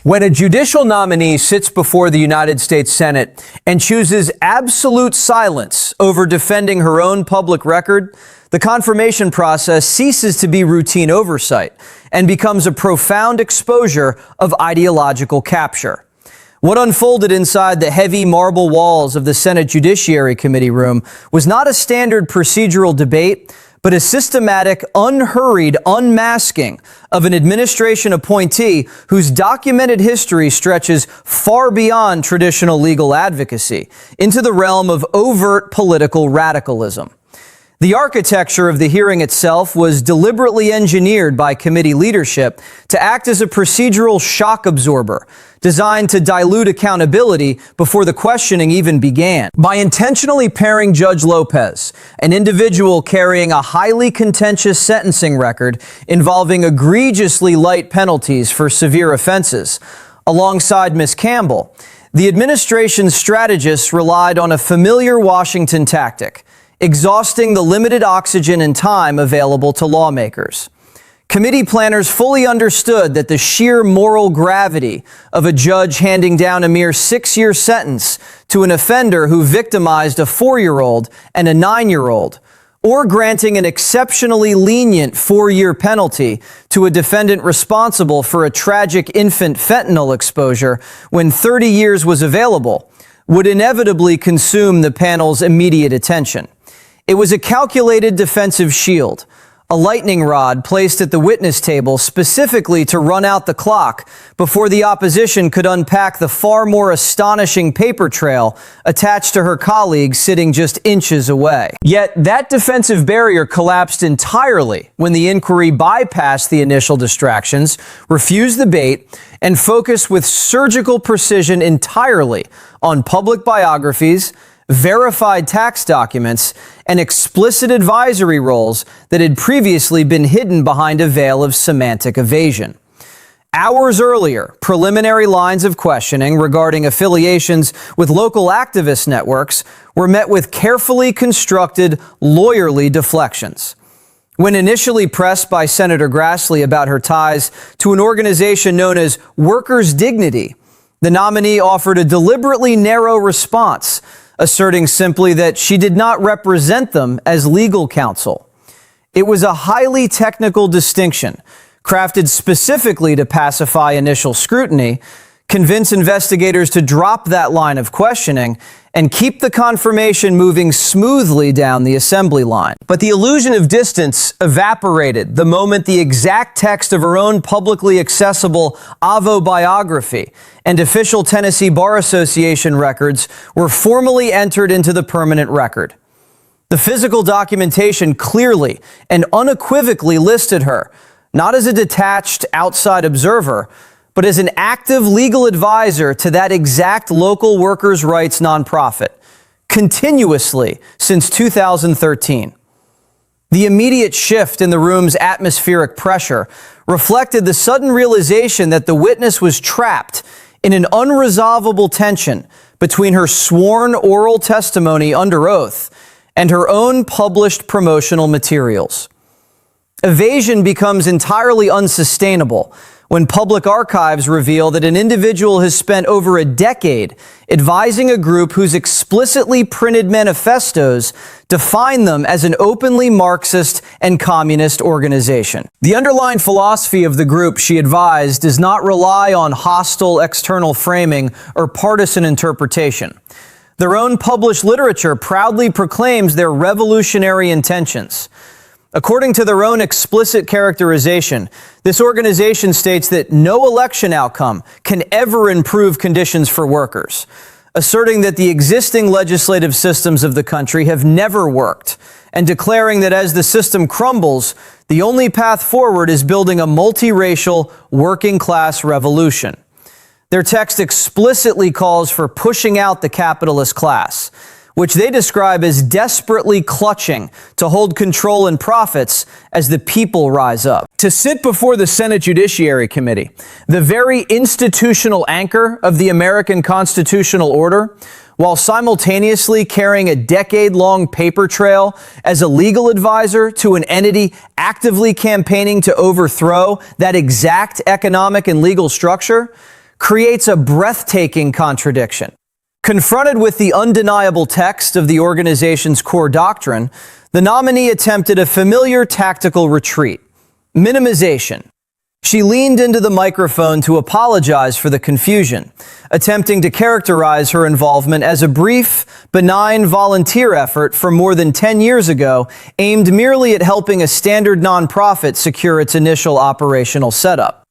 When a judicial nominee sits before the United States Senate and chooses absolute silence over defending her own public record, the confirmation process ceases to be routine oversight and becomes a profound exposure of ideological capture. What unfolded inside the heavy marble walls of the Senate Judiciary Committee room was not a standard procedural debate, but a systematic, unhurried unmasking of an administration appointee whose documented history stretches far beyond traditional legal advocacy into the realm of overt political radicalism. The architecture of the hearing itself was deliberately engineered by committee leadership to act as a procedural shock absorber, designed to dilute accountability before the questioning even began. By intentionally pairing Judge Lopez, an individual carrying a highly contentious sentencing record involving egregiously light penalties for severe offenses, alongside Ms. Campbell, the administration's strategists relied on a familiar Washington tactic: exhausting the limited oxygen and time available to lawmakers. Committee planners fully understood that the sheer moral gravity of a judge handing down a mere 6-year sentence to an offender who victimized a 4-year-old and a 9-year-old, or granting an exceptionally lenient 4-year penalty to a defendant responsible for a tragic infant fentanyl exposure when 30 years was available, would inevitably consume the panel's immediate attention. It was a calculated defensive shield, a lightning rod placed at the witness table specifically to run out the clock before the opposition could unpack the far more astonishing paper trail attached to her colleague sitting just inches away. Yet that defensive barrier collapsed entirely when the inquiry bypassed the initial distractions, refused the bait, and focused with surgical precision entirely on public biographies, verified tax documents, and explicit advisory roles that had previously been hidden behind a veil of semantic evasion. Hours earlier, preliminary lines of questioning regarding affiliations with local activist networks were met with carefully constructed, lawyerly deflections. When initially pressed by Senator Grassley about her ties to an organization known as Workers' Dignity, the nominee offered a deliberately narrow response, asserting simply that she did not represent them as legal counsel. It was a highly technical distinction, crafted specifically to pacify initial scrutiny, convince investigators to drop that line of questioning, and keep the confirmation moving smoothly down the assembly line. But the illusion of distance evaporated the moment the exact text of her own publicly accessible AVO biography and official Tennessee Bar Association records were formally entered into the permanent record. The physical documentation clearly and unequivocally listed her, not as a detached outside observer, but as an active legal advisor to that exact local workers' rights nonprofit, continuously since 2013. The immediate shift in the room's atmospheric pressure reflected the sudden realization that the witness was trapped in an unresolvable tension between her sworn oral testimony under oath and her own published promotional materials. Evasion becomes entirely unsustainable when public archives reveal that an individual has spent over a decade advising a group whose explicitly printed manifestos define them as an openly Marxist and communist organization. The underlying philosophy of the group she advised does not rely on hostile external framing or partisan interpretation. Their own published literature proudly proclaims their revolutionary intentions. According to their own explicit characterization, this organization states that no election outcome can ever improve conditions for workers, asserting that the existing legislative systems of the country have never worked, and declaring that as the system crumbles, the only path forward is building a multiracial, working-class revolution. Their text explicitly calls for pushing out the capitalist class, which they describe as desperately clutching to hold control and profits as the people rise up. To sit before the Senate Judiciary Committee, the very institutional anchor of the American constitutional order, while simultaneously carrying a decade-long paper trail as a legal advisor to an entity actively campaigning to overthrow that exact economic and legal structure, creates a breathtaking contradiction. Confronted with the undeniable text of the organization's core doctrine, the nominee attempted a familiar tactical retreat: minimization. She leaned into the microphone to apologize for the confusion, attempting to characterize her involvement as a brief, benign volunteer effort from more than 10 years ago, aimed merely at helping a standard nonprofit secure its initial operational setup.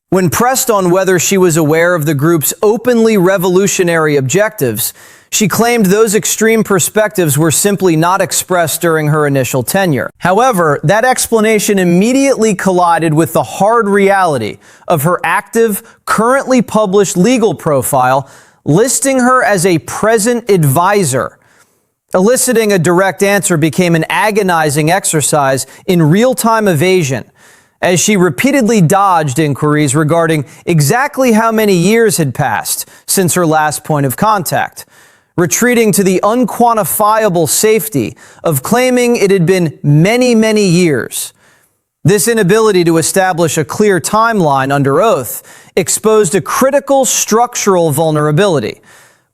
When pressed on whether she was aware of the group's openly revolutionary objectives, she claimed those extreme perspectives were simply not expressed during her initial tenure. However, that explanation immediately collided with the hard reality of her active, currently published legal profile, listing her as a present advisor. Eliciting a direct answer became an agonizing exercise in real-time evasion, as she repeatedly dodged inquiries regarding exactly how many years had passed since her last point of contact, retreating to the unquantifiable safety of claiming it had been many, many years. This inability to establish a clear timeline under oath exposed a critical structural vulnerability.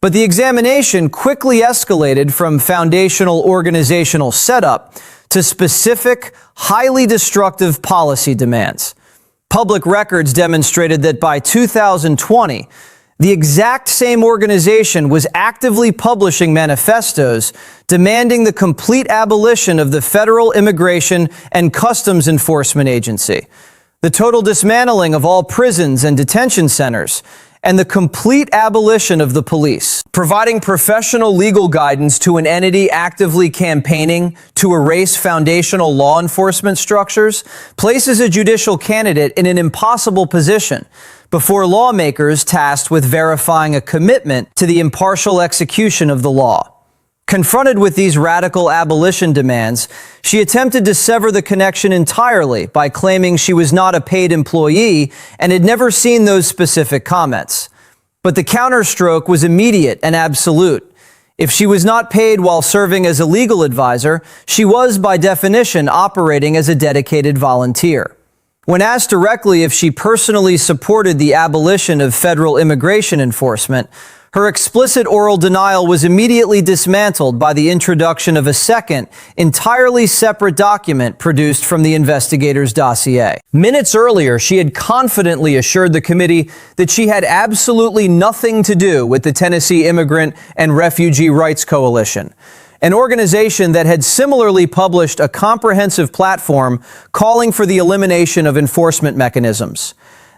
But the examination quickly escalated from foundational organizational setup to specific, highly destructive policy demands. Public records demonstrated that by 2020, the exact same organization was actively publishing manifestos demanding the complete abolition of the Federal Immigration and Customs Enforcement Agency, the total dismantling of all prisons and detention centers, and the complete abolition of the police. Providing professional legal guidance to an entity actively campaigning to erase foundational law enforcement structures places a judicial candidate in an impossible position before lawmakers tasked with verifying a commitment to the impartial execution of the law. Confronted with these radical abolition demands, she attempted to sever the connection entirely by claiming she was not a paid employee and had never seen those specific comments. But the counterstroke was immediate and absolute. If she was not paid while serving as a legal advisor, she was, by definition, operating as a dedicated volunteer. When asked directly if she personally supported the abolition of federal immigration enforcement, her explicit oral denial was immediately dismantled by the introduction of a second, entirely separate document produced from the investigator's dossier. Minutes earlier, she had confidently assured the committee that she had absolutely nothing to do with the Tennessee Immigrant and Refugee Rights Coalition, an organization that had similarly published a comprehensive platform calling for the elimination of enforcement mechanisms.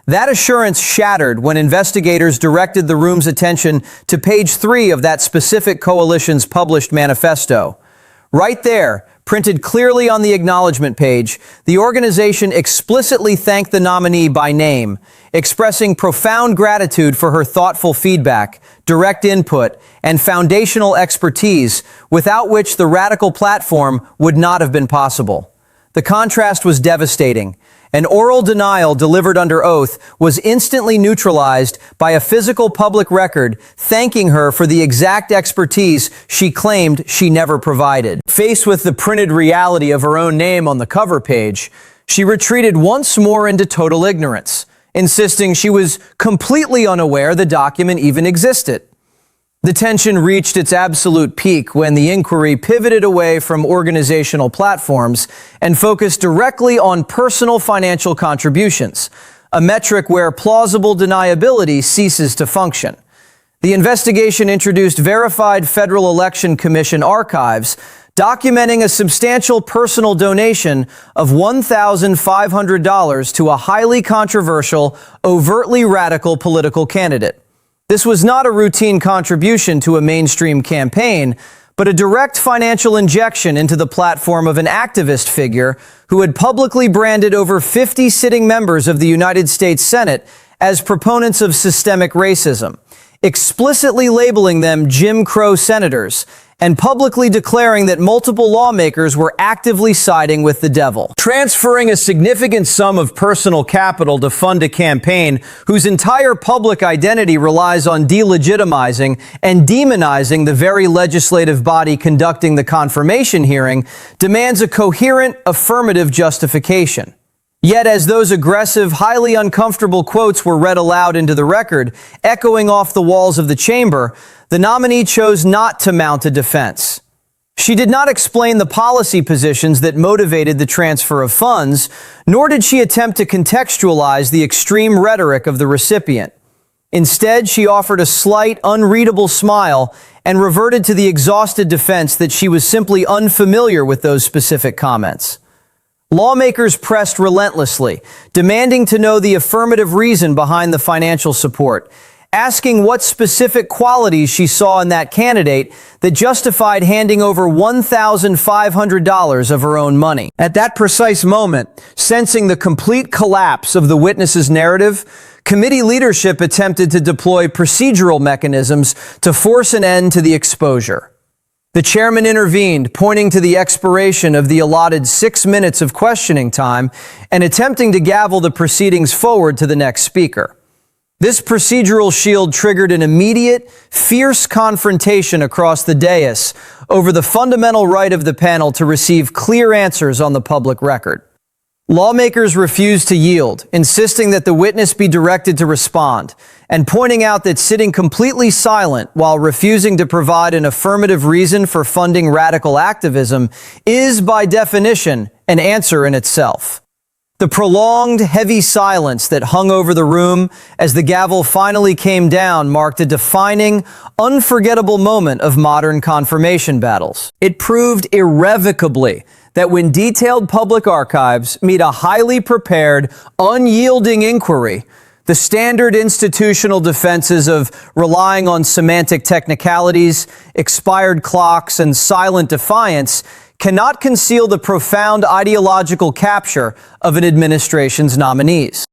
That assurance shattered when investigators directed the room's attention to page 3 of that specific coalition's published manifesto. Right there, printed clearly on the acknowledgement page, the organization explicitly thanked the nominee by name, expressing profound gratitude for her thoughtful feedback, direct input, and foundational expertise, without which the radical platform would not have been possible. The contrast was devastating. An oral denial delivered under oath was instantly neutralized by a physical public record thanking her for the exact expertise she claimed she never provided. Faced with the printed reality of her own name on the cover page, she retreated once more into total ignorance, insisting she was completely unaware the document even existed. The tension reached its absolute peak when the inquiry pivoted away from organizational platforms and focused directly on personal financial contributions, a metric where plausible deniability ceases to function. The investigation introduced verified Federal Election Commission archives documenting a substantial personal donation of $1,500 to a highly controversial, overtly radical political candidate. This was not a routine contribution to a mainstream campaign, but a direct financial injection into the platform of an activist figure who had publicly branded over 50 sitting members of the United States Senate as proponents of systemic racism, explicitly labeling them Jim Crow senators, and publicly declaring that multiple lawmakers were actively siding with the devil. Transferring a significant sum of personal capital to fund a campaign whose entire public identity relies on delegitimizing and demonizing the very legislative body conducting the confirmation hearing demands a coherent, affirmative justification. Yet as those aggressive, highly uncomfortable quotes were read aloud into the record, echoing off the walls of the chamber, the nominee chose not to mount a defense. She did not explain the policy positions that motivated the transfer of funds, nor did she attempt to contextualize the extreme rhetoric of the recipient. Instead, she offered a slight, unreadable smile and reverted to the exhausted defense that she was simply unfamiliar with those specific comments. Lawmakers pressed relentlessly, demanding to know the affirmative reason behind the financial support, asking what specific qualities she saw in that candidate that justified handing over $1,500 of her own money. At that precise moment, sensing the complete collapse of the witness's narrative, committee leadership attempted to deploy procedural mechanisms to force an end to the exposure. The chairman intervened, pointing to the expiration of the allotted 6 minutes of questioning time and attempting to gavel the proceedings forward to the next speaker. This procedural shield triggered an immediate, fierce confrontation across the dais over the fundamental right of the panel to receive clear answers on the public record. Lawmakers refused to yield, insisting that the witness be directed to respond, and pointing out that sitting completely silent while refusing to provide an affirmative reason for funding radical activism is, by definition, an answer in itself. The prolonged, heavy silence that hung over the room as the gavel finally came down marked a defining, unforgettable moment of modern confirmation battles. It proved irrevocably that when detailed public archives meet a highly prepared, unyielding inquiry, the standard institutional defenses of relying on semantic technicalities, expired clocks, and silent defiance cannot conceal the profound ideological capture of an administration's nominees.